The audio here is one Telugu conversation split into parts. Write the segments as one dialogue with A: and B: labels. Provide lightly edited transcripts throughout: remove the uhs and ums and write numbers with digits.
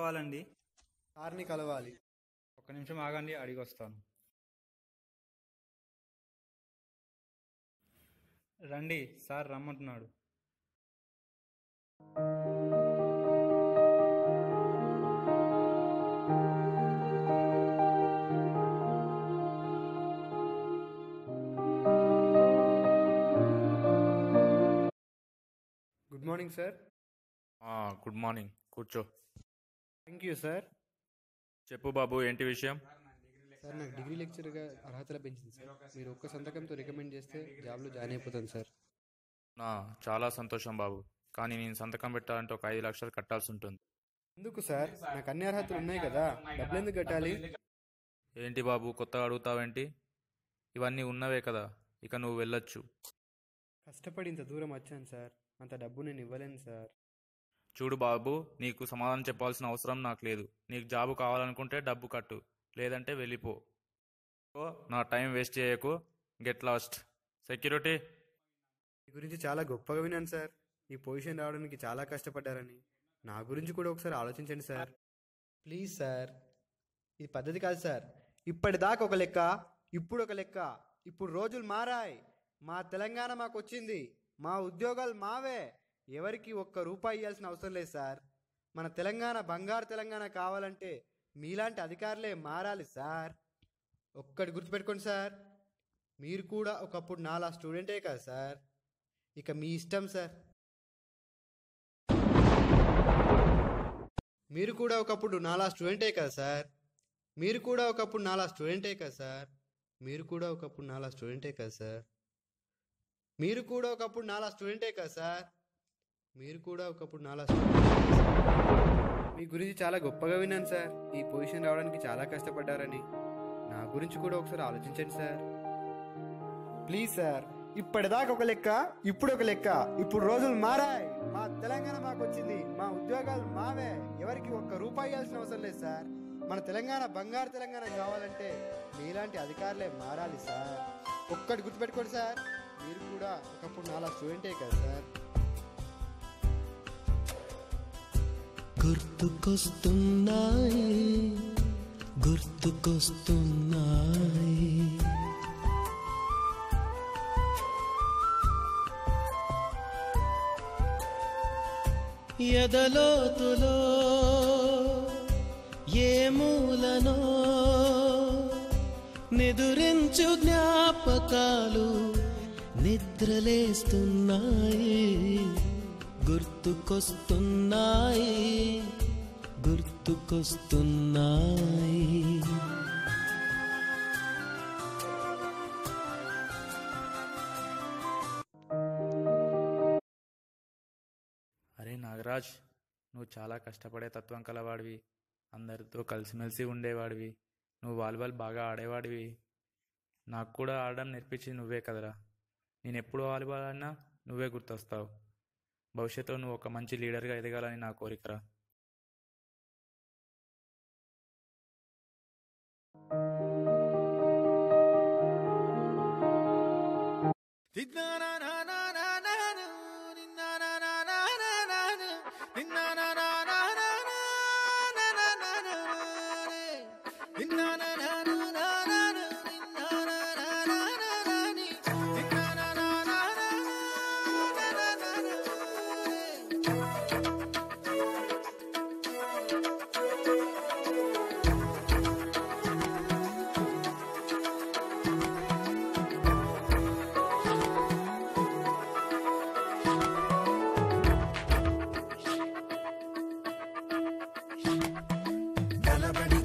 A: కావాలండి?
B: సార్ని కలవాలి.
A: ఒక్క నిమిషం ఆగండి, అడిగి వస్తాను. రండి, సార్ రమ్మంటున్నాడు.
B: Good morning sir.
C: Good morning, కూర్చో.
B: Thank you sir.
C: చెప్పు బాబు, ఏంటి విషయం?
B: సార్ నాకు డిగ్రీ లెక్చర్గా అర్హతలు పెంచింది సార్. మీరు ఒక్క సంతకంతో రికమెండ్ చేస్తే జాబ్లో జాయిన్ అయిపోతాను సార్.
C: చాలా సంతోషం బాబు, కానీ నేను సంతకం పెట్టాలంటే ఒక 5 లక్షలు కట్టాల్సి ఉంటుంది.
B: ఎందుకు సార్? నాకు అన్ని అర్హతలు ఉన్నాయి కదా, డబ్బులు ఎందుకు కట్టాలి?
C: ఏంటి బాబు కొత్తగా అడుగుతావేంటి? ఇవన్నీ ఉన్నవే కదా, ఇక నువ్వు వెళ్ళొచ్చు.
B: కష్టపడి ఇంత దూరం వచ్చాను సార్, అంత డబ్బు నేను ఇవ్వలేను సార్.
C: చూడు బాబు, నీకు సమాధానం చెప్పాల్సిన అవసరం నాకు లేదు. నీకు జాబు కావాలనుకుంటే డబ్బు కట్టు, లేదంటే వెళ్ళిపో. నా టైం వేస్ట్ చేయకు. Get lost. సెక్యూరిటీ.
B: మీ గురించి చాలా గొప్పగా విన్నాను సార్. ఈ పొజిషన్ రావడానికి చాలా కష్టపడ్డారని. నా గురించి కూడా ఒకసారి ఆలోచించండి సార్. ప్లీజ్ సార్, ఇది పద్ధతి కాదు సార్. ఇప్పటిదాకా ఒక లెక్క, ఇప్పుడు ఒక లెక్క. ఇప్పుడు రోజులు మారాయి. మా తెలంగాణ మాకు వచ్చింది, మా ఉద్యోగాలు మావే. ఎవరికి ఒక్క రూపాయి ఇవ్వాల్సిన అవసరం లేదు సార్. మన తెలంగాణ బంగారు తెలంగాణ కావాలంటే మీలాంటి అధికారులే మారాలి సార్. ఒక్కటి గుర్తుపెట్టుకోండి సార్, మీరు కూడా ఒకప్పుడు నాలా స్టూడెంటే కదా సార్. ఇక మీ ఇష్టం సార్. మీరు కూడా ఒకప్పుడు నాలా స్టూడెంటే కదా సార్. మీరు కూడా ఒకప్పుడు నాలా స్టూడెంటే కదా సార్. మీరు కూడా ఒకప్పుడు నాలా స్టూడెంటే కదా సార్. మీరు కూడా ఒకప్పుడు నాలా స్టూడెంటే కదా సార్. మీరు కూడా ఒకప్పుడు నాలా మీ గురించి చాలా గొప్పగా విన్నాను సార్. ఈ పొజిషన్ రావడానికి చాలా కష్టపడ్డారని. నా గురించి కూడా ఒకసారి ఆలోచించండి సార్. ప్లీజ్ సార్, ఇప్పటిదాకా ఒక లెక్క, ఇప్పుడు ఒక లెక్క. ఇప్పుడు రోజులు మారాయి. మా తెలంగాణ మాకు వచ్చింది, మా ఉద్యోగాలు మావే. ఎవరికి ఒక్క రూపాయి ఇవ్వాల్సిన అవసరం లేదు సార్. మన తెలంగాణ బంగారు తెలంగాణ కావాలంటే మీలాంటి అధికారులే మారాలి సార్. ఒక్కటి గుర్తుపెట్టుకోండి సార్, మీరు కూడా ఒకప్పుడు నాలా స్టూడెంటే కదా సార్.
D: గుర్తుకొస్తున్నాయి, గుర్తుకొస్తున్నాయి. ఎదలోతులో ఏ మూలనో నిదురించు జ్ఞాపకాలు నిద్రలేస్తున్నాయి. గుర్తుకొస్తున్నాయి, గుర్తుకొస్తున్నాయి.
C: అరే నాగరాజ్, నువ్వు చాలా కష్టపడే తత్వం కలవాడివి. అందరితో కలిసిమెలిసి ఉండేవాడివి. నువ్వు వాలీబాల్ బాగా ఆడేవాడివి. నాకు కూడా ఆడడం నేర్పించి నువ్వే కదరా. నేను ఎప్పుడు వాలీబాల్ ఆడినా నువ్వే గుర్తొస్తావు. భవిష్యత్తులో నువ్వు ఒక మంచి లీడర్గా ఎదగాలని నా కోరికరా.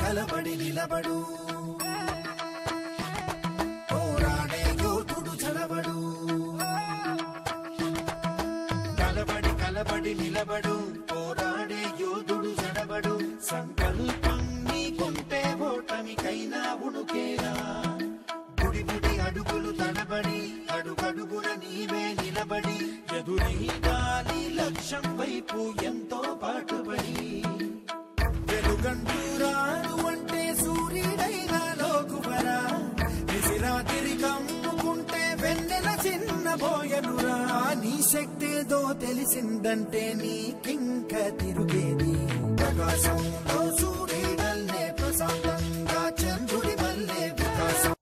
E: కలబడి నిలబడు, పోరాడే యోధుడు చలబడు. కలబడి నిలబడు, పోరాడే యోధుడు చడబడు. సంకల్పం నీకుంటే ఓటమికైనా ఉణుకేరా. బుడి అడుగులు తడబడి, అడుగడుగున నీవే నిలబడి. ఎదురీదాలి లక్ష్యం వైపు ఎంతో పాటుపడి. వెలుగంటూరాడు అంటే సూర్యుడైనా లోకువరా. నిసిరాతిరి కమ్ముకుంటే వెన్నెల చిన్న బోయనురా. నీ శక్తేదో తెలిసిందంటే నీకింక తిరుగేది ప్రకాశంలో సూర్యుడల్లే ప్రశాంతంగా చంద్రుడి వల్లే వికాసం.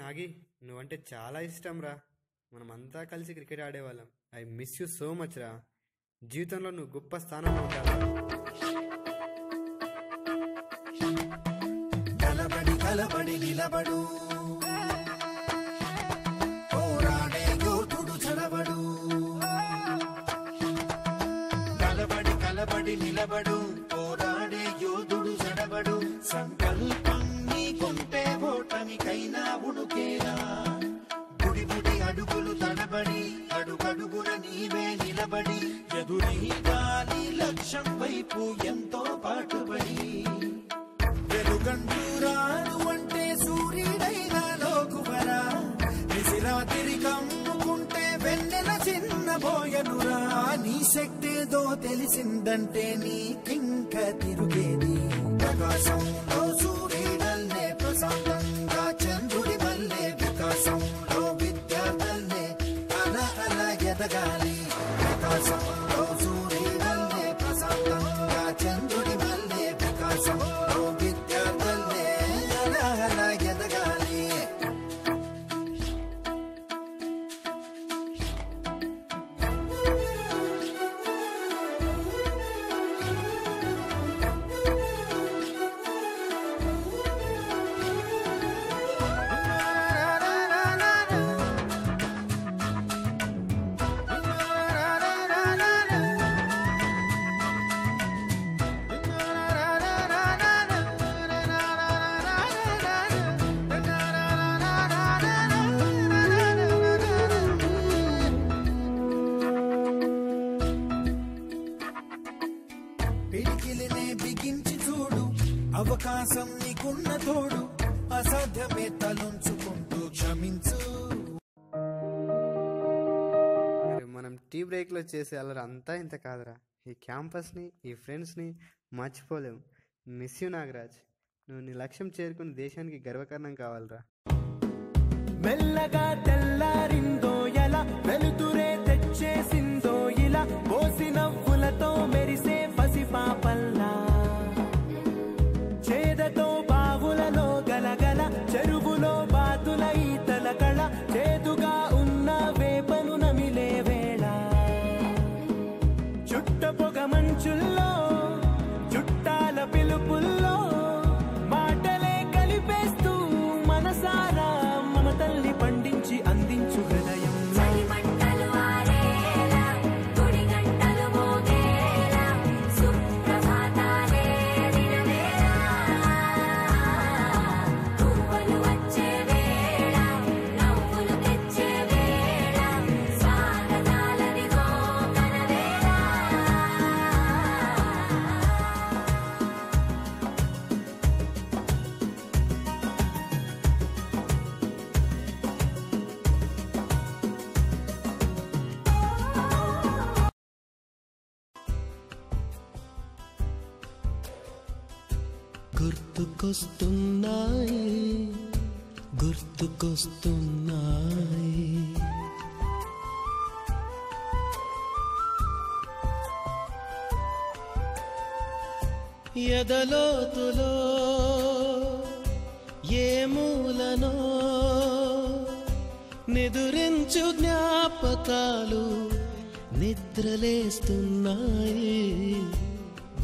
B: నాగి, నువ్వంటే చాలా ఇష్టం రా. మనమంతా కలిసి క్రికెట్ ఆడేవాళ్ళం. I miss you so much రా. జీవితంలో నువ్వు గొప్ప స్థానంలో ఉంటావు.
E: కలబడి కలబడి నిలబడు, పోరాడే యోధుడు చలబడు. కలబడి కలబడి నిలబడు, పోరాడే యోధుడు చడబడు. సంకల్పం నీకుంటే ఓటమికైనా ఉడుకేరా. బుడి బుడి అడుగులు తడబడి, అడుగడుగున నీవే నిలబడి, ఎదురీదాని లక్ష్యం వైపు ఎంతో పాటుపడి. వెలుగంటూరాడు అంటే సూర్యుడైనా లోకువరా. నిశిరాతిరి కమ్ముకుంటే వెన్నెల చిన్నబోయనురా. నీ శక్తేదో తెలిసిందంటే నీకింక తిరుగేది ప్రకాశంలో సూర్యుడల్లే ప్రశాంతంగా చంద్రుడి వల్లే వికాసంలో విద్యార్థులే అల అల ఎదగాలి. వికాసంలో సూర్యుడల్లే ప్రశాంతంగా చంద్రుడి వల్లే వికాసంలో విద్యార్థులే అల అల ఎదగాలి. పిడికిలినే బిగించి చూడు, అవకాశం నీకున్న తోడు. అసాధ్యమే తలుంచుకుంటూ క్షమించు.
B: మనం టీ బ్రేక్లో చేసే అల్లరి అంతా ఇంత కాదురా. ఈ క్యాంపస్ని, ఈ ఫ్రెండ్స్ని మర్చిపోలేము. Miss you Nagaraj. నువ్వు నీ లక్ష్యం చేరుకుని దేశానికి గర్వకారణం కావాలిరా.
D: మెల్లగా తెల్లారిందో ఎలా, వెలుతురే తెచ్చేసిందో ఇలా, పోసి నవ్వులతో మెరిసే పసిపాపల్లా, చేదతో బావులలో గలగల, చెరువులో బాతుల ఈతల కళ, చేదుగా ఉన్న వేపను నమిలే వేళ, చుట్ట పొగ మంచుల్లో చుట్టాల పిలుపుల్లో మాటలే కలిపేస్తూ మనసారా మమతల్ని పండించి అందించు హృదయం.
F: చలిమంటలు ఆరేలా, గుడి గంటలు మోగేలా, సుప్రభాతాలే వినవేళ, పువ్వులు వచ్చే వేళ, నవ్వులు తెచ్చే వేళ, స్వాగతాలదిగో కనవేళ.
D: గుర్తుకొస్తున్నాయి, గుర్తుకొస్తున్నాయి, ఎదలోతులో ఏ మూలనో నిదురించు జ్ఞాపకాలు నిద్రలేస్తున్నాయి,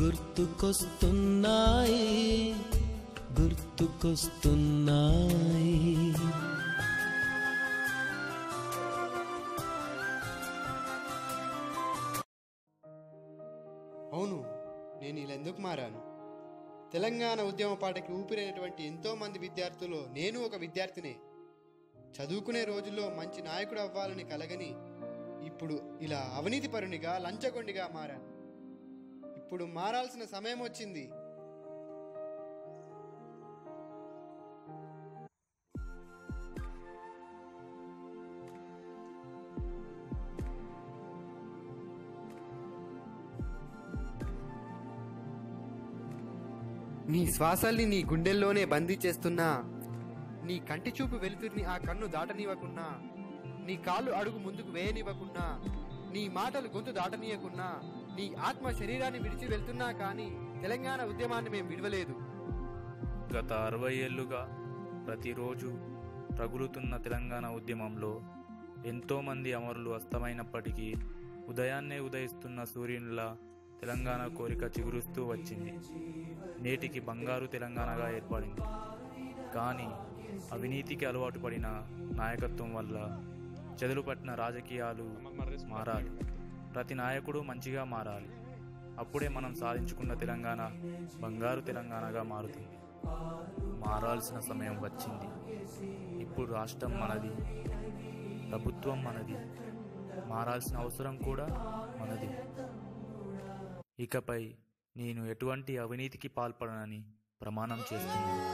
D: గుర్తుకొస్తున్నాయి, గుర్తుకొస్తున్నాయి.
B: అవును, నేను ఇలా ఎందుకు మారాను? తెలంగాణ ఉద్యమ పాటకి ఊపిరైనటువంటి ఎంతోమంది విద్యార్థులు నేను ఒక విద్యార్థినే. చదువుకునే రోజుల్లో మంచి నాయకుడు అవ్వాలని కలగని ఇప్పుడు ఇలా అవినీతిపరునిగా, లంచగొండిగా మారాను. ఇప్పుడు మారాల్సిన సమయం వచ్చింది. నీ శ్వాసల్ని నీ గుండెల్లోనే బందీ చేస్తున్నా, నీ కంటి చూపు వెలుతురిని ఆ కన్ను దాటనివ్వకున్నా, నీ కాళ్ళు అడుగు ముందుకు వేయనివ్వకున్నా, నీ మాటలు గొంతు దాటనీయకున్నా, నీ ఆత్మ శరీరాన్ని విడిచి వెళ్తున్నా కానీ తెలంగాణ ఉద్యమాన్ని మేము విడవలేదు.
C: గత 60 ఏళ్లుగా ప్రతిరోజు రగులుతున్న తెలంగాణ ఉద్యమంలో ఎంతోమంది అమరులు అస్తమైనప్పటికీ ఉదయాన్నే ఉదయిస్తున్న సూర్యునిలా తెలంగాణ కోరిక చిగురుస్తూ వచ్చింది. నేటికి బంగారు తెలంగాణగా ఏర్పడింది. కానీ అవినీతికి అలవాటు పడిన నాయకత్వం వల్ల చెదలు పట్టిన రాజకీయాలు మారాలి. ప్రతి నాయకుడు మంచిగా మారాలి. అప్పుడే మనం సాధించుకున్న తెలంగాణ బంగారు తెలంగాణగా మారుతుంది. మారాల్సిన సమయం వచ్చింది. ఇప్పుడు రాష్ట్రం మనది, ప్రభుత్వం మనది, మారాల్సిన అవసరం కూడా మనది. ఇకపై నేను ఎటువంటి అవినీతికి పాల్పడనని ప్రమాణం చేస్తున్నాను.